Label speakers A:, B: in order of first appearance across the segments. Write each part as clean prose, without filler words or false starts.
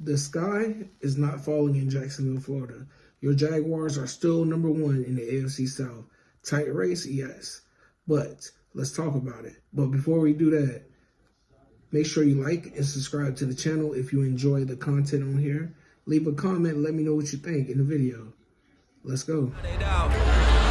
A: The sky is not falling in Jacksonville, Florida. Your Jaguars are still number one in the AFC South. Tight race, yes. But let's talk about it. But before we do that, make sure you like and subscribe to the channel if you enjoy the content on here. Leave a comment and let me know what you think in the video. Let's go.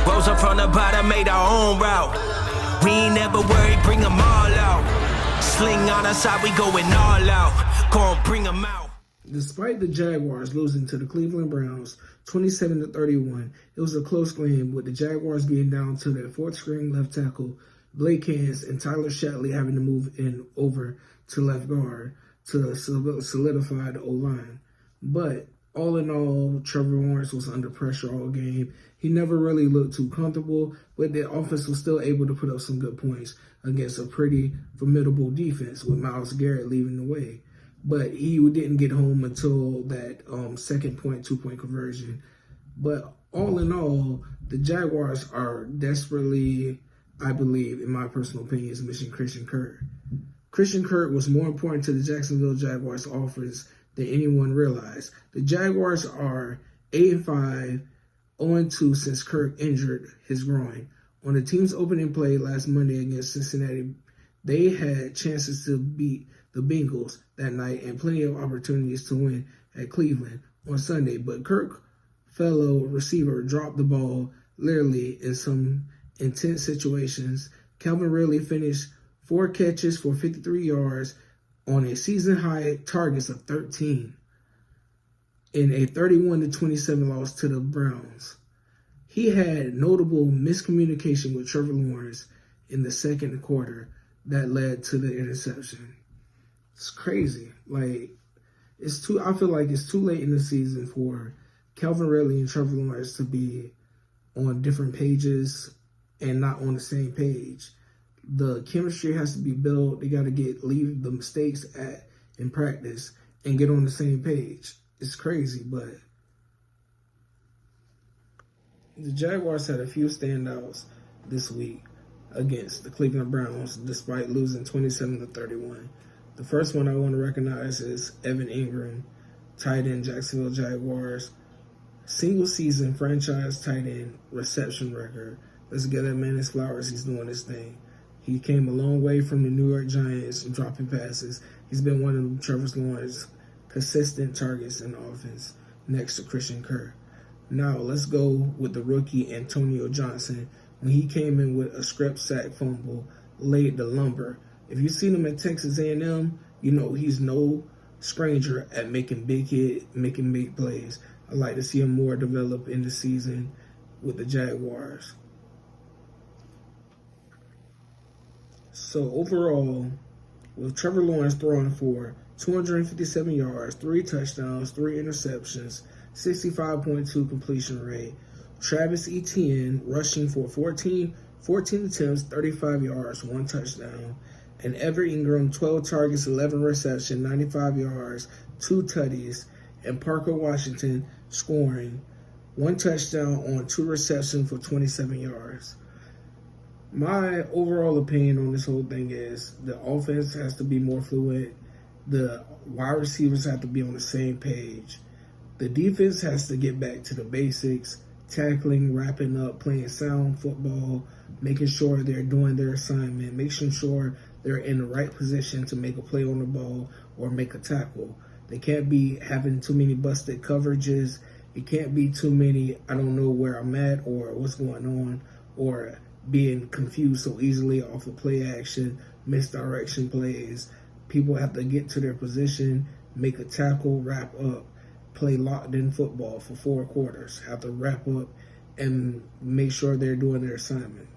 B: Rose up from the bottom, made our own route. We ain't never worried, bring them all out. Sling on our side, we going all out. Gonna bring them out.
A: Despite the Jaguars losing to the Cleveland Browns 27-31, it was a close game with the Jaguars being down to their fourth string left tackle, Blake Hance, and Tyler Shatley having to move in over to left guard to solidify the O-line. But all in all, Trevor Lawrence was under pressure all game. He never really looked too comfortable, but the offense was still able to put up some good points against a pretty formidable defense with Myles Garrett leading the way. But he didn't get home until that second point, 2-point conversion. But all in all, the Jaguars are desperately, I believe, in my personal opinion, is missing Christian Kirk. Christian Kirk was more important to the Jacksonville Jaguars offense than anyone realized. The Jaguars are 8-5, 0-2 since Kirk injured his groin. On the team's opening play last Monday against Cincinnati, they had chances to beat the Bengals that night and plenty of opportunities to win at Cleveland on Sunday. But Kirk, fellow receiver, dropped the ball literally in some intense situations. Calvin Ridley finished 4 catches for 53 yards on a season-high targets of 13 in a 31-27 loss to the Browns. He had notable miscommunication with Trevor Lawrence in the second quarter that led to the interception. It's crazy. I feel like it's too late in the season for Calvin Ridley and Trevor Lawrence to be on different pages and not on the same page. The chemistry has to be built. They got to leave the mistakes in practice and get on the same page. It's crazy, but the Jaguars had a few standouts this week against the Cleveland Browns, despite losing 27-31. The first one I want to recognize is Evan Ingram, tight end, Jacksonville Jaguars. Single season franchise tight end reception record. Let's get that man his flowers. He's doing his thing. He came a long way from the New York Giants dropping passes. He's been one of Trevor Lawrence's consistent targets in offense next to Christian Kirk. Now let's go with the rookie Antonio Johnson. When he came in with a scrap sack fumble, laid the lumber. If you've seen him at Texas A&M, you know he's no stranger at making big plays. I'd like to see him more develop in the season with the Jaguars. So overall, with Trevor Lawrence throwing for 257 yards, 3 touchdowns, 3 interceptions, 65.2 completion rate, Travis Etienne rushing for 14 attempts, 35 yards, 1 touchdown, and Evan Ingram 12 targets, 11 receptions, 95 yards, 2 tutties, and Parker Washington scoring 1 touchdown on 2 receptions for 27 yards. My overall opinion on this whole thing is the offense has to be more fluid. The wide receivers have to be on the same page. The defense has to get back to the basics, tackling, wrapping up, playing sound football, making sure they're doing their assignment, making sure they're in the right position to make a play on the ball or make a tackle. They can't be having too many busted coverages. It can't be too many, I don't know where I'm at or what's going on, or being confused so easily off of play action, misdirection plays. People have to get to their position, make a tackle, wrap up, play locked-in football for 4 quarters, have to wrap up and make sure they're doing their assignment.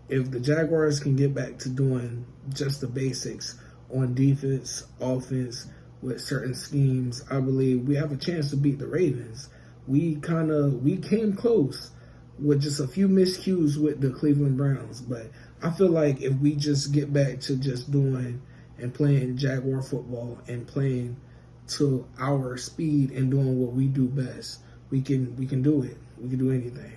A: If the Jaguars can get back to doing just the basics on defense, offense, with certain schemes, I believe we have a chance to beat the Ravens. We came close with just a few miscues with the Cleveland Browns, but I feel like if we just get back to just doing and playing Jaguar football and playing to our speed and doing what we do best, we can do it. We can do anything.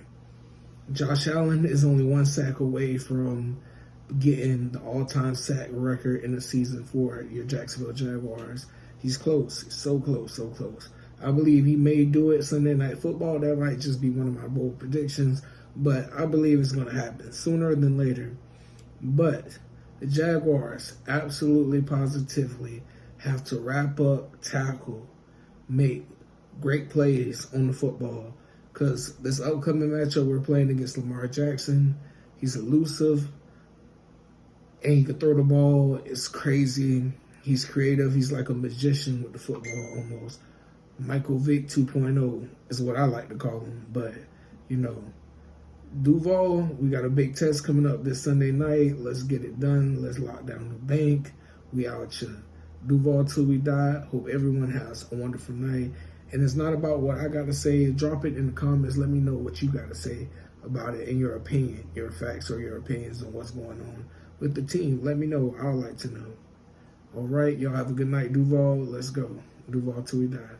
A: Josh Allen is only 1 sack away from getting the all-time sack record in the season for your Jacksonville Jaguars. He's close. He's so close, so close. I believe he may do it Sunday Night Football. That might just be one of my bold predictions, but I believe it's going to happen sooner than later. But the Jaguars absolutely, positively have to wrap up, tackle, make great plays on the football, because this upcoming matchup we're playing against Lamar Jackson, he's elusive, and he can throw the ball. It's crazy. He's creative. He's like a magician with the football almost. Michael Vick 2.0 is what I like to call him. But, you know, Duval, we got a big test coming up this Sunday night. Let's get it done. Let's lock down the bank. We out here. Duval till we die. Hope everyone has a wonderful night. And it's not about what I got to say. Drop it in the comments. Let me know what you got to say about it and your opinion, your facts or your opinions on what's going on with the team. Let me know. I would like to know. All right. Y'all have a good night, Duval. Let's go. Duval till we die.